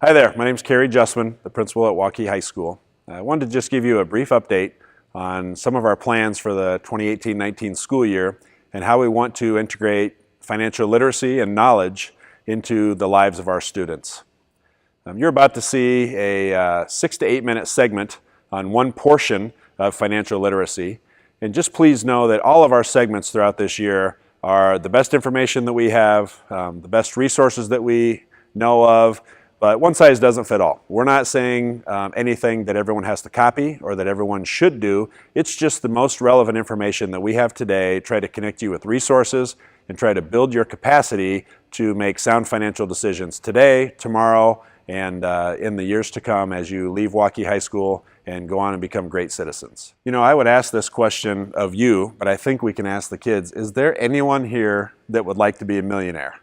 Hi there, my name is Kerry Justman, the principal at Waukee High School. I wanted to just give you a brief update on some of our plans for the 2018-19 school year and how we want to integrate financial literacy and knowledge into the lives of our students. You're about to see a 6 to 8 minute segment on one portion of financial literacy. And just please know that all of our segments throughout this year are the best information that we have, the best resources that we know of, but one size doesn't fit all. We're not saying anything that everyone has to copy or that everyone should do. It's just the most relevant information that we have today, try to connect you with resources and try to build your capacity to make sound financial decisions today, tomorrow, and in the years to come as you leave Waukee High School and go on and become great citizens. You know, I would ask this question of you, but I think we can ask the kids, is there anyone here that would like to be a millionaire?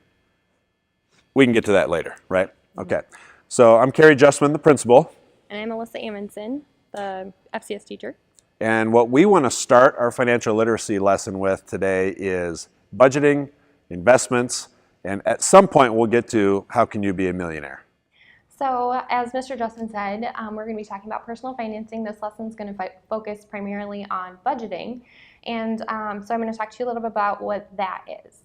We can get to that later, right? Okay. So I'm Kerry Justman, the principal. And I'm Alyssa Amundsen, the FCS teacher. And what we want to start our financial literacy lesson with today is budgeting, investments, and at some point we'll get to how can you be a millionaire. So as Mr. Justman said, we're going to be talking about personal financing. This lesson is going to focus primarily on budgeting. And so I'm going to talk to you a little bit about what that is.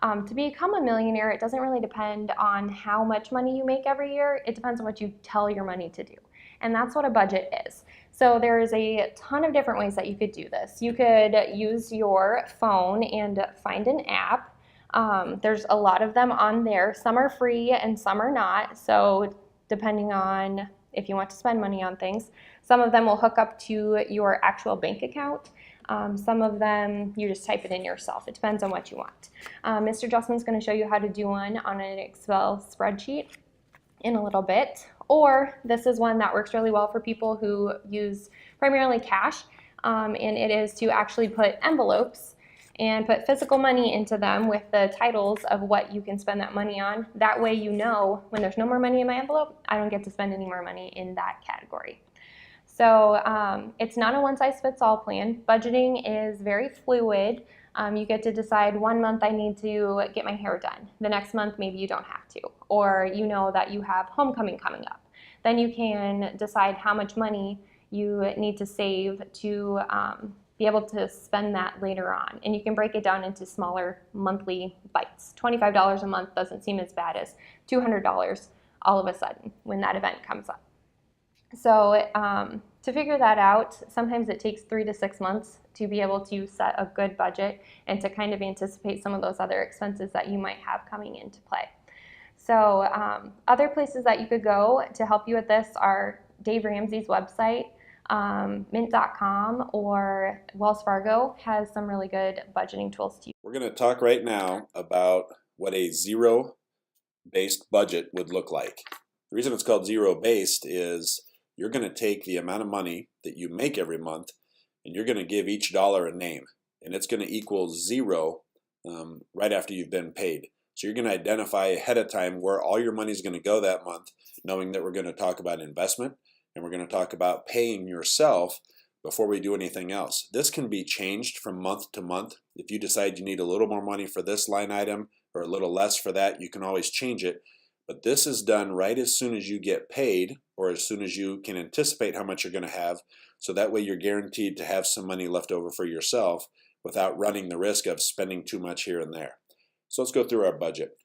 To become a millionaire, it doesn't really depend on how much money you make every year. It depends on what you tell your money to do. And that's what a budget is. So there's a ton of different ways that you could do this. You could use your phone and find an app. There's a lot of them on there. Some are free and some are not. So depending on if you want to spend money on things, some of them will hook up to your actual bank account. Some of them, you just type it in yourself. It depends on what you want. Mr. Justman's going to show you how to do one on an Excel spreadsheet in a little bit. Or this is one that works really well for people who use primarily cash, and it is to actually put envelopes and put physical money into them with the titles of what you can spend that money on. That way you know when there's no more money in my envelope, I don't get to spend any more money in that category. So it's not a one-size-fits-all plan. Budgeting is very fluid. You get to decide 1 month I need to get my hair done. The next month maybe you don't have to. Or you know that you have homecoming coming up. Then you can decide how much money you need to save to be able to spend that later on. And you can break it down into smaller monthly bites. $25 a month doesn't seem as bad as $200 all of a sudden when that event comes up. So to figure that out, sometimes it takes 3 to 6 months to be able to set a good budget and to kind of anticipate some of those other expenses that you might have coming into play. So other places that you could go to help you with this are Dave Ramsey's website, Mint.com, or Wells Fargo has some really good budgeting tools to use. We're going to talk right now about what a zero-based budget would look like. The reason it's called zero-based is you're going to take the amount of money that you make every month and you're going to give each dollar a name, and it's going to equal zero right after you've been paid. So you're going to identify ahead of time where all your money is going to go that month, knowing that we're going to talk about investment and we're going to talk about paying yourself before we do anything else. This can be changed from month to month. If you decide you need a little more money for this line item or a little less for that, you can always change it. But this is done right as soon as you get paid or as soon as you can anticipate how much you're going to have. So that way you're guaranteed to have some money left over for yourself without running the risk of spending too much here and there. So let's go through our budget.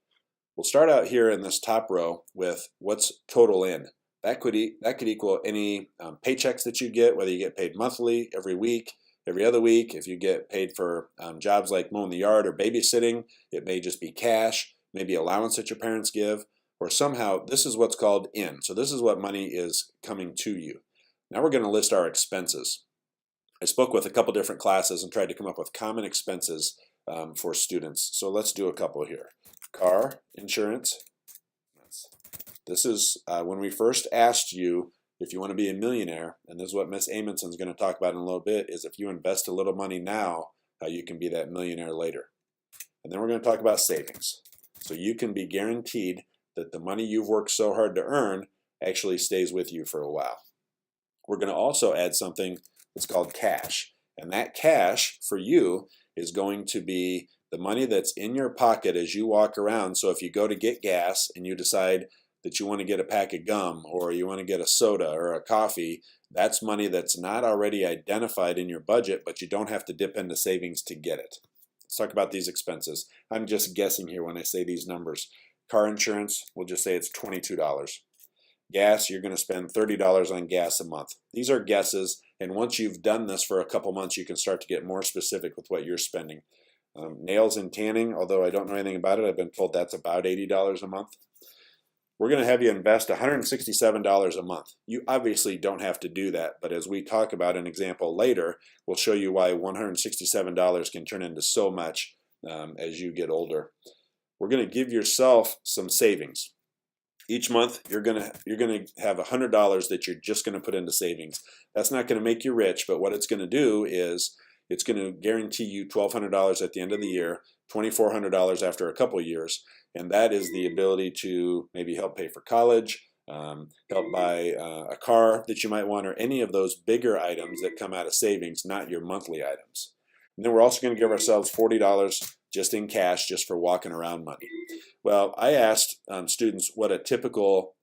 We'll start out here in this top row with what's total in. That could equal any paychecks that you get, whether you get paid monthly, every week, every other week. If you get paid for jobs like mowing the yard or babysitting, it may just be cash, maybe allowance that your parents give. Or somehow, this is what's called in. So this is what money is coming to you. Now we're going to list our expenses. I spoke with a couple different classes and tried to come up with common expenses for students. So let's do a couple here. Car insurance. This is when we first asked you if you want to be a millionaire, and this is what Miss Amundsen is going to talk about in a little bit, is if you invest a little money now, how you can be that millionaire later. And then we're going to talk about savings. So you can be guaranteed that the money you've worked so hard to earn actually stays with you for a while. We're going to also add something that's called cash. And that cash for you is going to be the money that's in your pocket as you walk around. So if you go to get gas and you decide that you want to get a pack of gum or you want to get a soda or a coffee, that's money that's not already identified in your budget, but you don't have to dip into savings to get it. Let's talk about these expenses. I'm just guessing here when I say these numbers. Car insurance, we'll just say it's $22. Gas, you're going to spend $30 on gas a month. These are guesses, and once you've done this for a couple months, you can start to get more specific with what you're spending. Nails and tanning, although I don't know anything about it, I've been told that's about $80 a month. We're going to have you invest $167 a month. You obviously don't have to do that, but as we talk about an example later, we'll show you why $167 can turn into so much as you get older. We're going to give yourself some savings. Each month, you're going to have $100 that you're just going to put into savings. That's not going to make you rich, but what it's going to do is it's going to guarantee you $1,200 at the end of the year, $2,400 after a couple of years, and that is the ability to maybe help pay for college, help buy a car that you might want, or any of those bigger items that come out of savings, not your monthly items. And then we're also going to give ourselves $40 just in cash, just for walking around money. Well, I asked students what a typical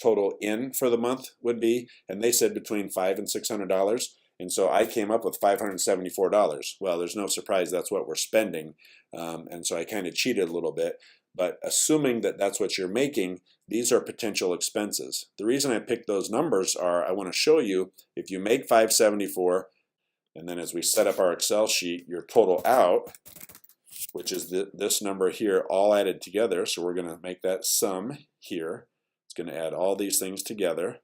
total in for the month would be, and they said between $500 and $600. And so I came up with $574. Well, there's no surprise that's what we're spending, and so I kind of cheated a little bit. But assuming that that's what you're making, these are potential expenses. The reason I picked those numbers are I want to show you if you make $574, and then as we set up our Excel sheet, your total out, which is this number here, all added together. So we're going to make that sum here. It's going to add all these things together,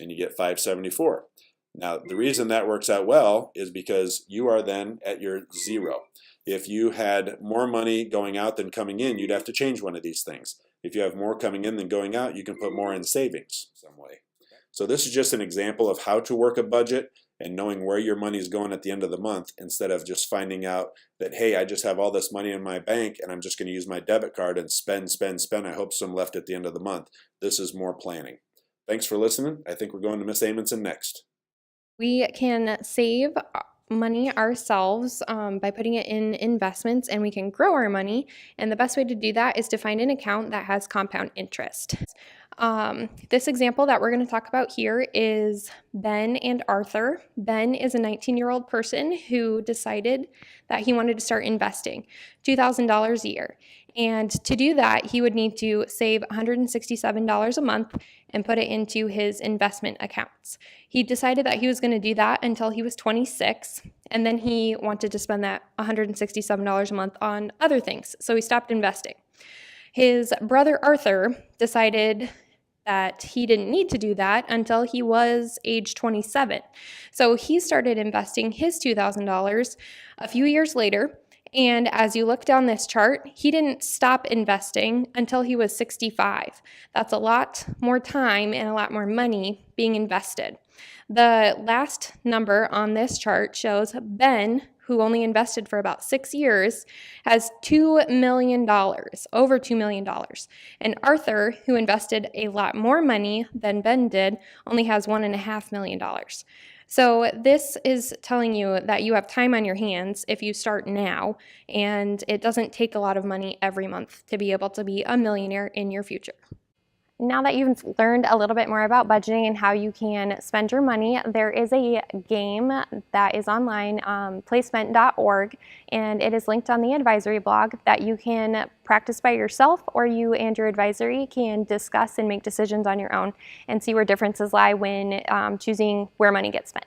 and you get 574. Now, the reason that works out well is because you are then at your zero. If you had more money going out than coming in, you'd have to change one of these things. If you have more coming in than going out, you can put more in savings some way. So this is just an example of how to work a budget and knowing where your money is going at the end of the month, instead of just finding out that, hey, I just have all this money in my bank and I'm just going to use my debit card and spend, spend, spend. I hope some left at the end of the month. This is more planning. Thanks for listening. I think we're going to Miss Amundsen next. We can save money ourselves by putting it in investments, and we can grow our money. And the best way to do that is to find an account that has compound interest. This example that we're going to talk about here is Ben and Arthur. Ben is a 19-year-old person who decided that he wanted to start investing $2,000 a year. And to do that, he would need to save $167 a month and put it into his investment accounts. He decided that he was going to do that until he was 26, and then he wanted to spend that $167 a month on other things, so he stopped investing. His brother Arthur decided that he didn't need to do that until he was age 27. So he started investing his $2,000 a few years later. And as you look down this chart, he didn't stop investing until he was 65. That's a lot more time and a lot more money being invested. The last number on this chart shows Ben, who only invested for about 6 years, has $2 million, over $2 million. And Arthur, who invested a lot more money than Ben did, only has $1.5 million. So this is telling you that you have time on your hands if you start now, and it doesn't take a lot of money every month to be able to be a millionaire in your future. Now that you've learned a little bit more about budgeting and how you can spend your money, there is a game that is online, placement.org, and it is linked on the advisory blog that you can practice by yourself, or you and your advisory can discuss and make decisions on your own and see where differences lie when choosing where money gets spent.